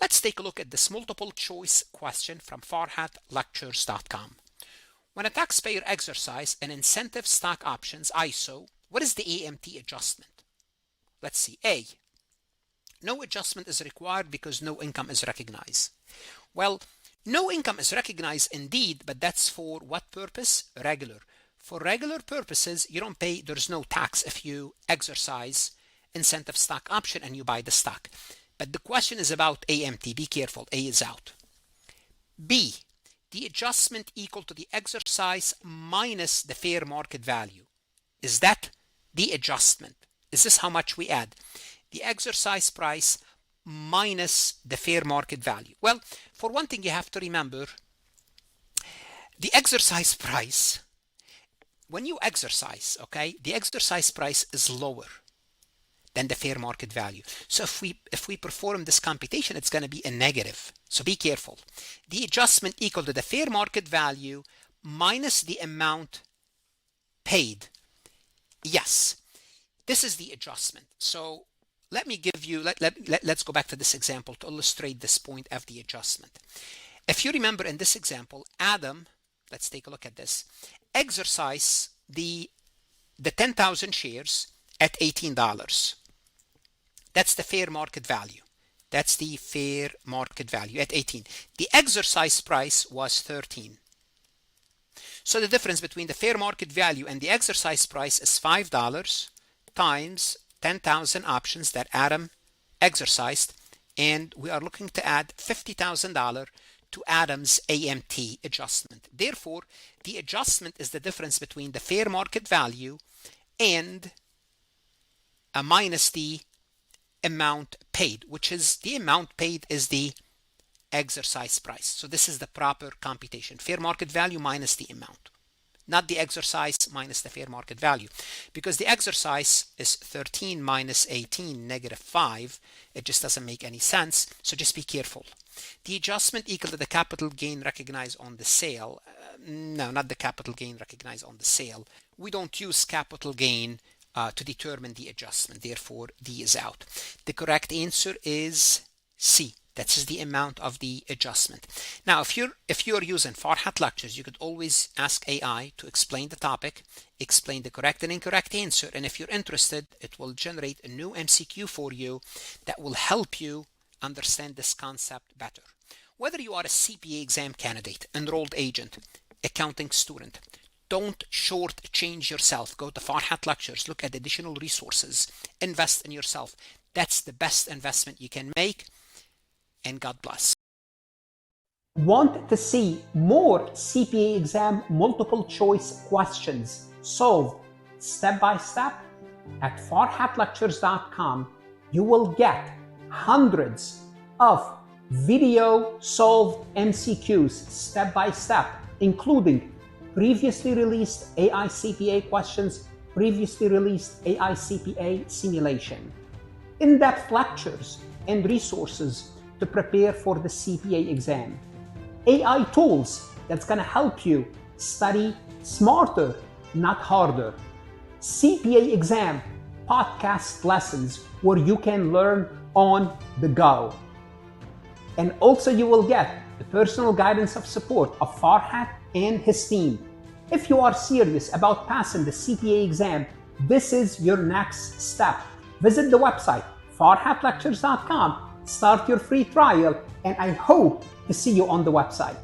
Let's take a look at this multiple choice question from farhatlectures.com. When a taxpayer exercises an incentive stock options ISO, what is the AMT adjustment? Let's see. A, no adjustment is required because no income is recognized. Well, no income is recognized indeed, but that's for what purpose? Regular. For regular purposes, you don't pay, there's no tax if you exercise incentive stock option and you buy the stock. But the question is about AMT. Be careful. A is out. B, the adjustment equal to the exercise minus the fair market value. Is that the adjustment? Is this how much we add? The exercise price minus the fair market value. Well, for one thing, you have to remember the exercise price. When you exercise, okay, the exercise price is lower than the fair market value. So if we perform this computation, it's going to be a negative. So be careful. The adjustment equal to the fair market value minus the amount paid. Yes, this is the adjustment. So let me give you, let's go back to this example to illustrate this point of the adjustment. If you remember in this example, Adam, let's take a look at this, exercise the 10,000 shares at $18. That's the fair market value. That's the fair market value at 18. The exercise price was 13. So the difference between the fair market value and the exercise price is $5 times 10,000 options that Adam exercised, and we are looking to add $50,000 to Adam's AMT adjustment. Therefore, the adjustment is the difference between the fair market value and minus the amount paid, which is the amount paid is the exercise price. So this is the proper computation. Fair market value minus the amount, not the exercise minus the fair market value, because the exercise is 13 minus 18, negative 5. It just doesn't make any sense. So just be careful. The adjustment equal to the capital gain recognized on the sale. No, not the capital gain recognized on the sale. We don't use capital gain to determine the adjustment. Therefore, D is out. The correct answer is C. That is the amount of the adjustment. Now, if you're using Farhat lectures, you could always ask AI to explain the topic, explain the correct and incorrect answer, and if you're interested, it will generate a new MCQ for you that will help you understand this concept better. Whether you are a CPA exam candidate, enrolled agent, accounting student, don't shortchange yourself. Go to Farhat lectures, look at additional resources, invest in yourself. That's the best investment you can make. And God bless. Want to see more CPA exam multiple choice questions solved step by step? At farhatlectures.com, you will get hundreds of video solved MCQs step by step, including previously released AI CPA questions, previously released AI CPA simulation, in-depth lectures and resources to prepare for the CPA exam, AI tools that's going to help you study smarter, not harder, CPA exam podcast lessons where you can learn on the go. And also you will get the personal guidance of support of Farhat and his team. If you are serious about passing the CPA exam, this is your next step. Visit the website farhatlectures.com, start your free trial, and I hope to see you on the website.